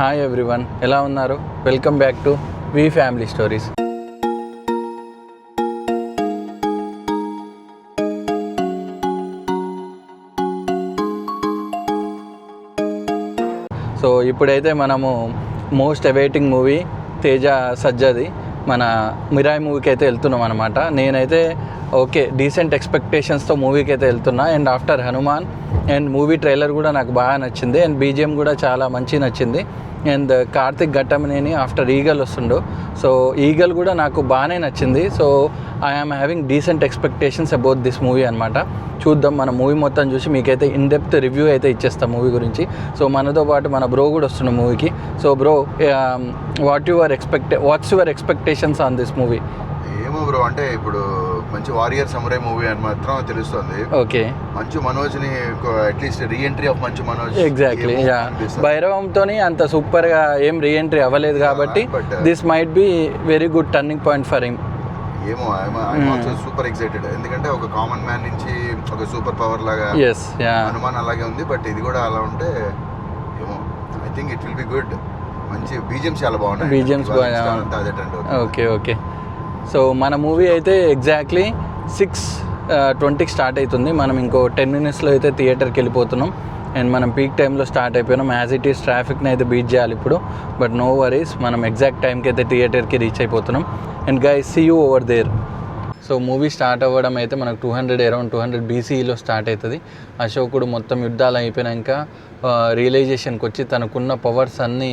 Hi everyone, ఎలా ఉన్నారు? Welcome back to V family stories. So ఇప్పుడైతే మనము మోస్ట్ అవైటింగ్ మూవీ తేజ సజ్జాది మన మిరాయి మూవీకి అయితే వెళ్తున్నాం అనమాట. నేనైతే ఓకే డీసెంట్ ఎక్స్పెక్టేషన్స్తో మూవీకి అయితే వెళ్తున్నా. And after Hanuman and movie trailer కూడా నాకు బాగా నచ్చింది. అండ్ బీజిఎం కూడా చాలా మంచి నచ్చింది. And Karthik Ghattamaneni after eagle వస్తుండు. సో ఈగల్ కూడా నాకు బాగానే నచ్చింది. So I am having decent expectations about this movie అనమాట. చూద్దాం, మన మూవీ మొత్తం చూసి మీకైతే ఇన్ డెప్త్ రివ్యూ అయితే ఇచ్చేస్తాం మూవీ గురించి. సో మనతో పాటు మన బ్రో కూడా వస్తున్నాం మూవీకి. So bro, what's your expectations on this movie? ఏమో బ్రో, అంటే ఇప్పుడు మంచి వారియర్ సమురై మూవీ అని మాత్రం తెలుస్తుంది. ఓకే, మంచు మనోజ్ని at least reentry of Manchu Manoj. Exactly, yeah. భైరవంతోని అంత సూపర్గా ఏం రీఎంట్రీ అవ్వలేదు కాబట్టి this might be very good turning point for him. ఏమో, ఐఎమ్ ఆల్సో సూపర్ ఎక్సైటెడ్. ఎందుకంటే ఒక కామన్ మ్యాన్ నుంచి ఒక సూపర్ పవర్ లాగా హనుమాన్ అలాగే ఉంది. బట్ ఇది కూడా అలా ఉంటే ఏమో, I think it will be good. మంచి బీజిఎమ్స్ చాలా బాగున్నాయి. BGMs okay okay. సో మన మూవీ అయితే ఎగ్జాక్ట్లీ 6:20కి స్టార్ట్ అవుతుంది. మనం ఇంకో 10 minutesలో అయితే థియేటర్కి వెళ్ళిపోతున్నాం. అండ్ మనం పీక్ టైంలో స్టార్ట్ అయిపోయినాం. యాజ్ ఇట్ ఈస్ ట్రాఫిక్ని అయితే బీట్ చేయాలి ఇప్పుడు. బట్ నో వరీస్, మనం ఎగ్జాక్ట్ టైంకి అయితే థియేటర్కి రీచ్ అయిపోతున్నాం. And guys, see you over there. So movie start అవ్వడం అయితే మనకు అరౌండ్ 200 BCEలో స్టార్ట్ అవుతుంది. అశోకుడు మొత్తం యుద్ధాలు అయిపోయాక రియలైజేషన్కి వచ్చి తనకున్న పవర్స్ అన్నీ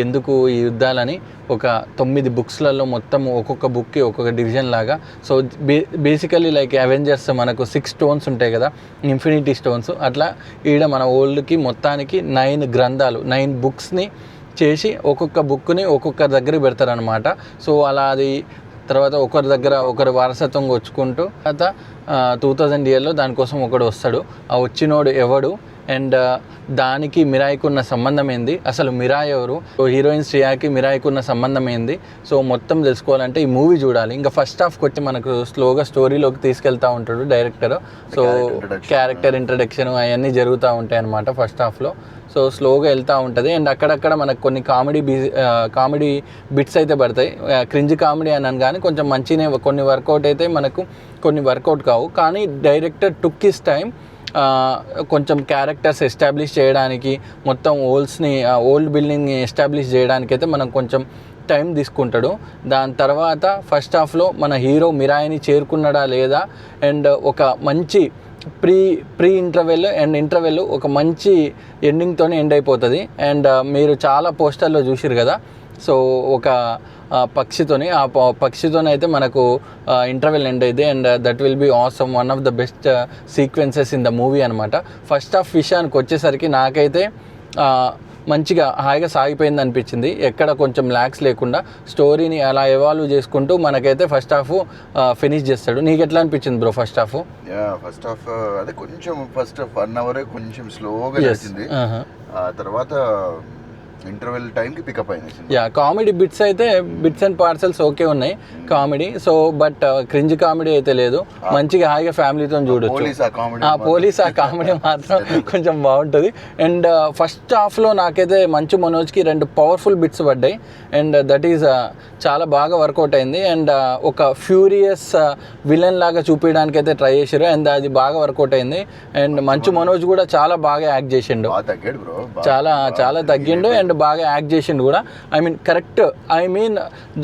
ఎందుకు ఈ యుద్ధాలని ఒక 9 బుక్స్లలో మొత్తం ఒక్కొక్క బుక్కి ఒక్కొక్క డివిజన్ లాగా. సో బేసికలీ లైక్ అవెంజర్స్ మనకు 6 స్టోన్స్ ఉంటాయి కదా, ఇన్ఫినిటీ స్టోన్స్. అట్లా ఈడ మన ఓల్డ్కి మొత్తానికి 9 గ్రంథాలు, 9 బుక్స్ని చేసి ఒక్కొక్క బుక్ని ఒక్కొక్కరి దగ్గర పెడతారనమాట. సో అలా అది తర్వాత ఒకరి దగ్గర ఒకరి వారసత్వం వచ్చుకుంటూ తర్వాత 2000 yearలో దానికోసం ఒకడు వస్తాడు. ఆ వచ్చినోడు ఎవడు అండ్ దానికి మిరాయికి ఉన్న సంబంధం ఏంది, అసలు మిరాయి ఎవరు, హీరోయిన్ శ్రేయాకి మిరాయికి ఉన్న సంబంధం ఏంది. సో మొత్తం తెలుసుకోవాలంటే ఈ మూవీ చూడాలి. ఇంకా ఫస్ట్ హాఫ్కి వచ్చి మనకు స్లోగా స్టోరీలోకి తీసుకెళ్తూ ఉంటాడు డైరెక్టర్. సో క్యారెక్టర్ ఇంట్రడక్షన్ అవన్నీ జరుగుతూ ఉంటాయి అన్నమాట ఫస్ట్ హాఫ్లో. సో స్లోగా వెళ్తూ ఉంటుంది. అండ్ అక్కడక్కడ మనకు కొన్ని కామెడీ బిట్స్ అయితే పడతాయి. క్రింజ్ కామెడీ అన్నాను కానీ కొంచెం మంచినే, కొన్ని వర్కౌట్ అయితే మనకు, కొన్ని వర్కౌట్ కావు. కానీ డైరెక్టర్ టుక్ హిస్ టైం కొంచెం క్యారెక్టర్స్ ఎస్టాబ్లిష్ చేయడానికి, మొత్తం ఓల్డ్ బిల్డింగ్ని ఎస్టాబ్లిష్ చేయడానికి అయితే మనం కొంచెం టైం తీసుకుంటాడు. దాని తర్వాత ఫస్ట్ హాఫ్లో మన హీరో మిరాయిని చేరుకున్నాడా లేదా, అండ్ ఒక మంచి ప్రీ ఇంటర్వెల్ అండ్ ఇంటర్వెల్ ఒక మంచి ఎండింగ్తోనే ఎండ్ అయిపోతుంది. అండ్ మీరు చాలా పోస్టర్లో చూసిరు కదా. సో ఒక పక్షితోని, ఆ పక్షితోనైతే మనకు ఇంటర్వెల్ ఎండ్ అయితే. And that will be awesome, one of the best sequences in the movie అనమాట. ఫస్ట్ హాఫ్ విషయానికి వచ్చేసరికి నాకైతే మంచిగా హాయిగా సాగిపోయింది అనిపించింది. ఎక్కడ కొంచెం ల్యాక్స్ లేకుండా స్టోరీని అలా ఎవాల్వ్ చేసుకుంటూ మనకైతే ఫస్ట్ హాఫ్ ఫినిష్ చేస్తాడు. నీకు ఎట్లా అనిపించింది bro first half? First half అదే కొంచెం ఫస్ట్ 1 hour కొంచెం స్లోగా నడిచింది. తర్వాత ఇంటర్వెల్ టైంకి పికప్ అయినాయి. యా, కామెడీ బిట్స్ అయితే బిట్స్ అండ్ పార్సల్స్ ఓకే ఉన్నాయి comedy. So but cringe comedy అయితే లేదు. మంచిగా హాయిగా ఫ్యామిలీతో చూడొచ్చు. పోలీస్ ఆ కామెడీ మాత్రం కొంచెం బాగుంటుంది. అండ్ ఫస్ట్ హాఫ్లో నాకైతే మంచు మనోజ్కి 2 పవర్ఫుల్ బిట్స్ పడ్డాయి. అండ్ దట్ ఈజ్ చాలా బాగా వర్కౌట్ అయింది. అండ్ ఒక ఫ్యూరియస్ విలన్ లాగా చూపించడానికి అయితే ట్రై చేశారు. అండ్ అది బాగా వర్కౌట్ అయింది. అండ్ మంచు మనోజ్ కూడా చాలా బాగా యాక్ట్ చేసిండు, చాలా తగ్గిండు. అండ్ బాగా యాక్ట్ చేసిండు కూడా. Correct.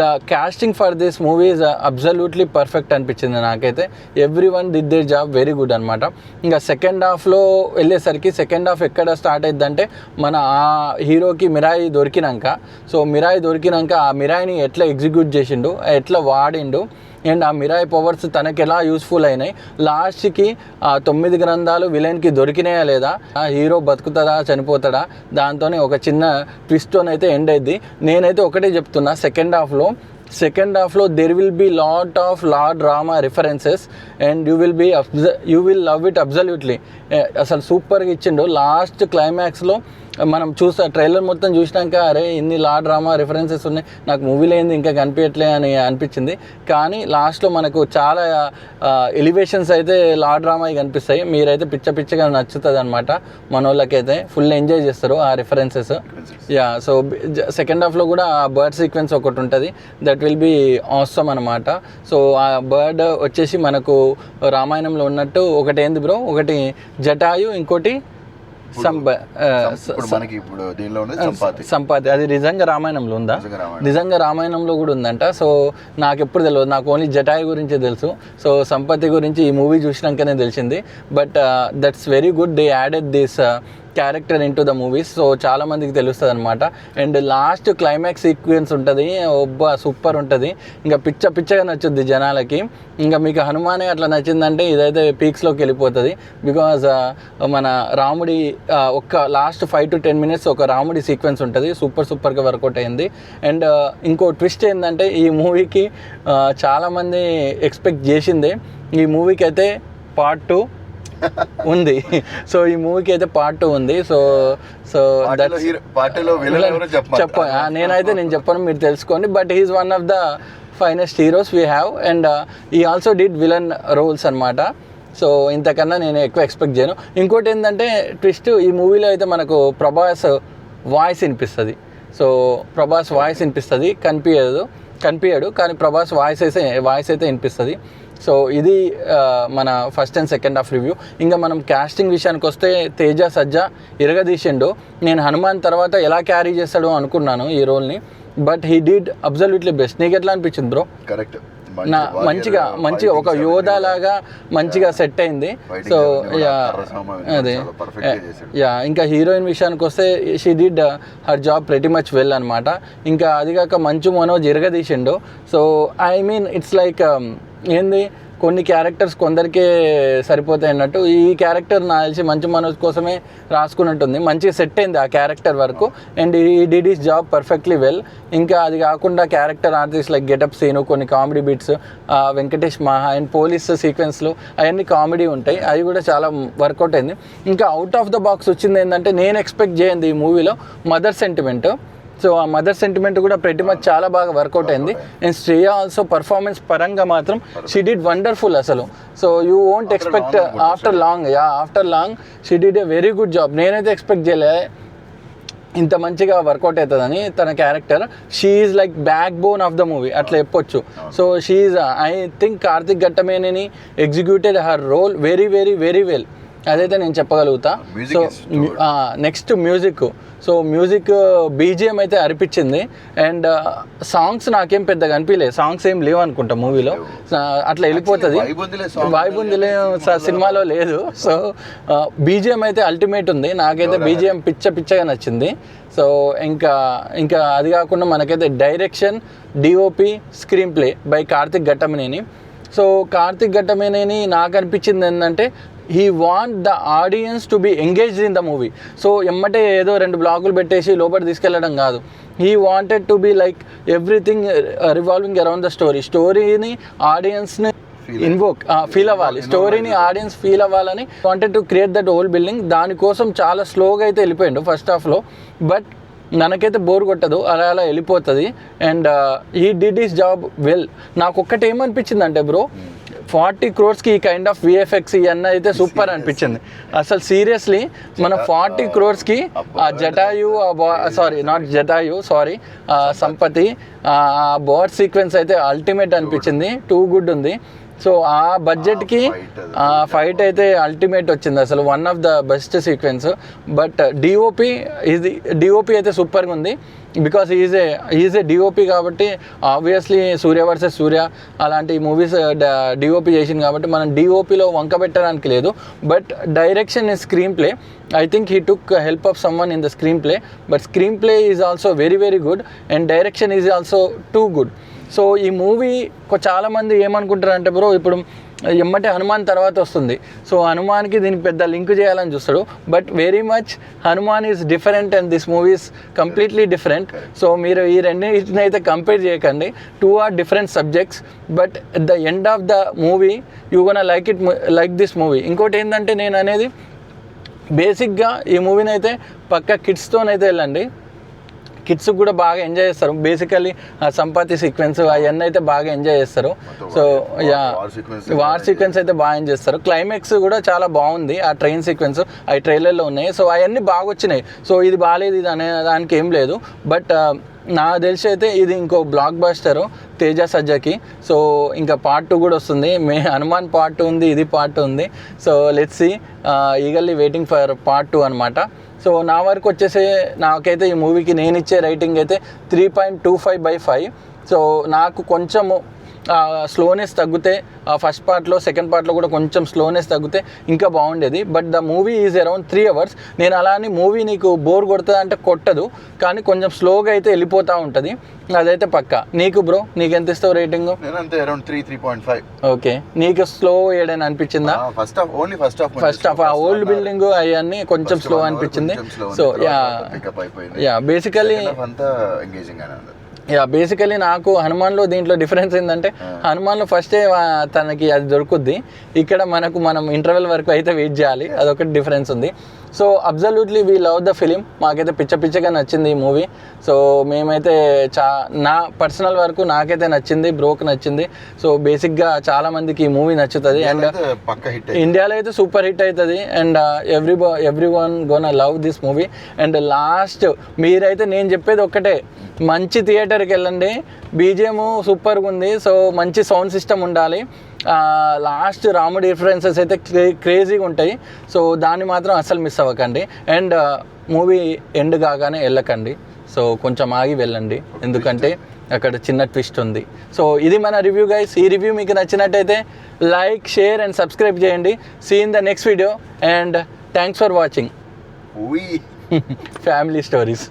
The casting for this movie is absolutely perfect అనిపించింది నాకైతే. Every one did their job very good అనమాట. ఇంకా సెకండ్ హాఫ్లో వెళ్ళేసరికి, సెకండ్ హాఫ్ ఎక్కడ స్టార్ట్ అయిద్దంటే మన ఆ హీరోకి మిరాయి దొరికినాక, ఆ మిరాయిని ఎట్లా ఎగ్జిక్యూట్ చేసిండు, ఎట్లా వాడిండు, అండ్ ఆ మిరాయి పవర్స్ తనకి ఎలా యూస్ఫుల్ అయినాయి. లాస్ట్కి ఆ 9 గ్రంథాలు విలన్కి దొరికినాయా లేదా, ఆ హీరో బతుకుతాడా చనిపోతాడా, దాంతోనే ఒక చిన్న ట్విస్ట్తోనైతే ఎండ్ అయింది. నేనైతే ఒకటే చెప్తున్నా, సెకండ్ హాఫ్లో there will be lot drama references and you will love it absolutely. అసలు సూపర్గా ఇచ్చిండు. లాస్ట్ క్లైమాక్స్లో మనం ట్రైలర్ మొత్తం చూసినాక అరే ఇన్ని లా డ్రామా రిఫరెన్సెస్ ఉన్నాయి, నాకు మూవీలో ఏంది ఇంకా కనిపించట్లే అని అనిపించింది. కానీ లాస్ట్లో మనకు చాలా ఎలివేషన్స్ అయితే లా డ్రామా కనిపిస్తాయి. మీరైతే పిచ్చగా నచ్చుతుంది అనమాట. మన వాళ్ళకైతే ఫుల్ ఎంజాయ్ చేస్తారు ఆ రిఫరెన్సెస్. యా, సో సెకండ్ హాఫ్లో కూడా ఆ బర్డ్ సీక్వెన్స్ ఒకటి ఉంటుంది, దట్ విల్ బీ ఆసమ్ అనమాట. సో ఆ బర్డ్ వచ్చేసి మనకు రామాయణంలో ఉన్నట్టు ఒకటి ఏంది బ్రో, ఒకటి జటాయు, ఇంకోటి సంపాతి. అది నిజంగా రామాయణంలో ఉందా? నిజంగా రామాయణంలో కూడా ఉందంట. సో నాకు ఎప్పుడు తెలియదు, నాకు ఓన్లీ జటాయు గురించే తెలుసు. సో సంపత్తి గురించి ఈ మూవీ చూసినాకనే తెలిసింది. But that's very good, they added this character in to the movies. So చాలా మందికి తెలుస్తుంది అనమాట. అండ్ లాస్ట్ క్లైమాక్స్ సీక్వెన్స్ ఉంటుంది, ఒబ్బా సూపర్ ఉంటుంది. ఇంకా పిచ్చగా నచ్చుద్ది జనాలకి. ఇంకా మీకు హనుమానే అట్లా నచ్చిందంటే ఇదైతే పీక్స్లోకి వెళ్ళిపోతుంది. బికాజ్ మన రాముడి ఒక్క లాస్ట్ 5 to 10 minutes ఒక రాముడి సీక్వెన్స్ ఉంటుంది, సూపర్గా వర్కౌట్ అయింది. అండ్ ఇంకో ట్విస్ట్ ఏంటంటే ఈ మూవీకి చాలామంది ఎక్స్పెక్ట్ చేసిందే, ఈ మూవీకి అయితే పార్ట్ 2 ఉంది. సో ఈ మూవీకి అయితే పార్ట్ 2 ఉంది. సో నేను చెప్పను, మీరు తెలుసుకోండి. But he's one of the finest heroes we have. And he also did villain roles అనమాట. సో ఇంతకన్నా నేను ఎక్కువ ఎక్స్పెక్ట్ చేయను. ఇంకోటి ఏంటంటే ట్విస్ట్, ఈ మూవీలో అయితే మనకు ప్రభాస్ వాయిస్ వినిపిస్తుంది. సో ప్రభాస్ వాయిస్ వినిపిస్తుంది, కనిపించడు కానీ ప్రభాస్ వాయిస్ అయితే వినిపిస్తుంది. సో ఇది మన first and second half review. ఇంకా మనం క్యాస్టింగ్ విషయానికి వస్తే తేజ సజ్జా ఇరగదీసిండు. నేను హనుమాన్ తర్వాత ఎలా క్యారీ చేస్తాడో అనుకున్నాను ఈ రోల్ని, but he did absolutely best. నీకు ఎట్లా అనిపించింది బ్రో? కరెక్ట్, మంచిగా ఒక యోధా లాగా మంచిగా సెట్ అయింది. సో అదే ఇంకా హీరోయిన్ విషయానికి వస్తే she did her job pretty much well అనమాట. ఇంకా అదిగాక మంచు మనోజ్ ఇరగదీసిండు. So I mean it's like ఏంది, కొన్ని క్యారెక్టర్స్ కొందరికే సరిపోతాయి అన్నట్టు ఈ క్యారెక్టర్ నాకు తెలిసి మంచు మనోజ్ కోసమే రాసుకున్నట్టుంది. మంచిగా సెట్ అయింది ఆ క్యారెక్టర్ వరకు. And he did his job perfectly well. ఇంకా అది కాకుండా character artist like getup Seenu, కొన్ని comedy bits, Venkatesh Maha and police సీక్వెన్స్లు అవన్నీ కామెడీ ఉంటాయి, అవి కూడా చాలా వర్కౌట్ అయింది. ఇంకా అవుట్ ఆఫ్ ద బాక్స్ వచ్చింది ఏంటంటే నేను ఎక్స్పెక్ట్ చేయండి ఈ మూవీలో మదర్ సెంటిమెంట్. సో ఆ మదర్ సెంటిమెంట్ కూడా pretty much చాలా బాగా వర్కౌట్ అయింది. అండ్ శ్రేయ ఆల్సో పర్ఫార్మెన్స్ పరంగా మాత్రం షీ డిడ్ వండర్ఫుల్ అసలు. So you won't expect after long she did a very good job. నేనైతే ఎక్స్పెక్ట్ చేయలే ఇంత మంచిగా వర్కౌట్ అవుతుందని. తన character she is like backbone of the movie అట్లా చెప్పొచ్చు. So she is I think Karthik Ghattamaneni executed her role very well, అదైతే నేను చెప్పగలుగుతా. So next music. So music BGM అయితే అనిపించింది. అండ్ సాంగ్స్ నాకేం పెద్దగా అనిపించలేదు, సాంగ్స్ ఏం లేవు అనుకుంటా మూవీలో, అట్లా వెళ్ళిపోతుంది. వైబుందిలే సినిమాలో లేదు. సో బీజిఎం అయితే అల్టిమేట్ ఉంది, నాకైతే బీజిఎం పిచ్చగా నచ్చింది. సో ఇంకా అది కాకుండా మనకైతే direction, DOP, screen play by Karthik Ghattamaneni. So Karthik Ghattamaneni నాకు అనిపించింది ఏంటంటే he want the audience to be engaged in the movie. So ఎమ్మటే ఏదో 2 బ్లాకులు పెట్టేసి లోపల తీసుకెళ్ళడం కాదు. He wanted to be like everything revolving around the స్టోరీని ఆడియన్స్ని ఫీల్ అవ్వాలి, స్టోరీని ఆడియన్స్ ఫీల్ అవ్వాలని wanted to create that whole building. దానికోసం చాలా స్లోగా అయితే వెళ్ళిపోయిండు ఫస్ట్ హాఫ్లో, బట్ మనకైతే బోర్ కొట్టదు, అలా వెళ్ళిపోతుంది. And he did his job well. నాకు ఒక్కటి ఏమనిపించిందంటే బ్రో, 40 crores ఈ కైండ్ ఆఫ్ విఎఫ్ఎక్స్ ఇవన్నీ అయితే సూపర్ అనిపించింది అసలు. సీరియస్లీ మన 40 crores Jatayu, Sampathi, board sequence అయితే అల్టిమేట్ అనిపించింది, టూ గుడ్ ఉంది. సో ఆ బడ్జెట్కి ఫైట్ అయితే అల్టిమేట్ వచ్చింది అసలు, one of the best sequence. But DOP అయితే సూపర్గా ఉంది, బికాస్ ఈజ్ ఏ డిఓపి కాబట్టి ఆబ్వియస్లీ సూర్య వర్సెస్ సూర్య అలాంటి మూవీస్ డిఓపి చేసింది కాబట్టి మనం డిఓపిలో వంక పెట్టడానికి లేదు. But direction in screen play, I think he took help of someone in the screenplay, but screenplay is also very good and direction is also too good. So ఈ movie చాలామంది ఏమనుకుంటారు అంటే బ్రో, ఇప్పుడు ఎమ్మటే హనుమాన్ తర్వాత వస్తుంది, సో హనుమాన్కి దీనికి పెద్ద లింక్ చేయాలని చూస్తాడు. But very much Hanuman is different and this movie is completely different. So మీరు ఈ రెండింటిని అయితే కంపేర్ చేయకండి, 2 are different subjects, but at the end of the movie you gonna like this movie. ఇంకోటి ఏంటంటే నేను అనేది బేసిక్గా ఈ మూవీని అయితే పక్క కిడ్స్తోనైతే వెళ్ళండి, కిడ్స్ కూడా బాగా ఎంజాయ్ చేస్తారు. బేసికలీ సంపత్తి సీక్వెన్స్ అవన్నీ అయితే బాగా ఎంజాయ్ చేస్తారు. సో యా వార్ సీక్వెన్స్ అయితే బాగా ఎంజాయ్ చేస్తారు. క్లైమాక్స్ కూడా చాలా బాగుంది, ఆ ట్రైన్ సీక్వెన్స్ అవి ట్రైలర్లో ఉన్నాయి. సో అవన్నీ బాగా వచ్చినాయి. సో ఇది బాగాలేదు ఇది అనే దానికి ఏం లేదు. బట్ నాకు తెలిసి అయితే ఇది ఇంకో బ్లాక్ బస్టర్ తేజ సజ్జకి. సో ఇంకా పార్ట్ 2 కూడా వస్తుంది. హనుమాన్ పార్ట్ 2 ఉంది, ఇది పార్ట్ 2 ఉంది. So let's see, eagerly waiting for part 2 అనమాట. సో నా వరకు వచ్చేసి నాకైతే ఈ మూవీకి నేను ఇచ్చే రేటింగ్ అయితే 3.25/5. సో నాకు కొంచెము స్లోనెస్ తగ్గితే ఫస్ట్ పార్ట్లో సెకండ్ పార్ట్లో కూడా కొంచెం స్లోనెస్ తగ్గితే ఇంకా బాగుండేది. But the movie is around 3 hours. నేను అలా అని మూవీ నీకు బోర్ కొడుతుంది అంటే కొట్టదు, కానీ కొంచెం స్లోగా అయితే వెళ్ళిపోతూ ఉంటుంది, అదైతే పక్క. నీకు బ్రో, నీకు ఎంత ఇస్తావు రేటింగ్? నేనంతే అరౌండ్ 3.5. ఓకే, నీకు స్లో ఏడైనా అనిపించిందా? ఫస్ట్ హాఫ్ ఆ ఓల్డ్ బిల్డింగ్ అవన్నీ కొంచెం స్లో అనిపించింది. సో యా బేసికలీ బేసికలీ నాకు హనుమాన్లో దీంట్లో డిఫరెన్స్ ఏంటంటే హనుమాన్లో ఫస్టే తనకి అది దొరుకుద్ది, ఇక్కడ మనం ఇంటర్వెల్ వరకు అయితే వెయిట్ చేయాలి, అదొకటి డిఫరెన్స్ ఉంది. So absolutely we love the film. మాకైతే పిచ్చగా నచ్చింది ఈ మూవీ. సో మేమైతే నా పర్సనల్ వరకు నాకైతే నచ్చింది, బ్రోకి నచ్చింది. సో బేసిక్గా చాలా మందికి ఈ మూవీ నచ్చుతుంది అండ్ ఇండియాలో అయితే సూపర్ హిట్ అవుతుంది and every one gonna love this movie. And last మీరైతే నేను చెప్పేది ఒక్కటే, మంచి థియేటర్కి వెళ్ళండి, బీజిఎం సూపర్గా ఉంది. సో మంచి సౌండ్ సిస్టమ్ ఉండాలి. లాస్ట్ రాముడి రిఫరెన్సెస్ అయితే క్రేజీగా ఉంటాయి. సో దాన్ని మాత్రం అస్సలు మిస్ అవ్వకండి. అండ్ మూవీ ఎండ్ కాగానే వెళ్ళకండి, సో కొంచెం ఆగి వెళ్ళండి, ఎందుకంటే అక్కడ చిన్న ట్విస్ట్ ఉంది. సో ఇది మన రివ్యూ గైస్. ఈ రివ్యూ మీకు నచ్చినట్టయితే లైక్, షేర్ అండ్ సబ్స్క్రైబ్ చేయండి. See in the next video and thanks for watching family stories.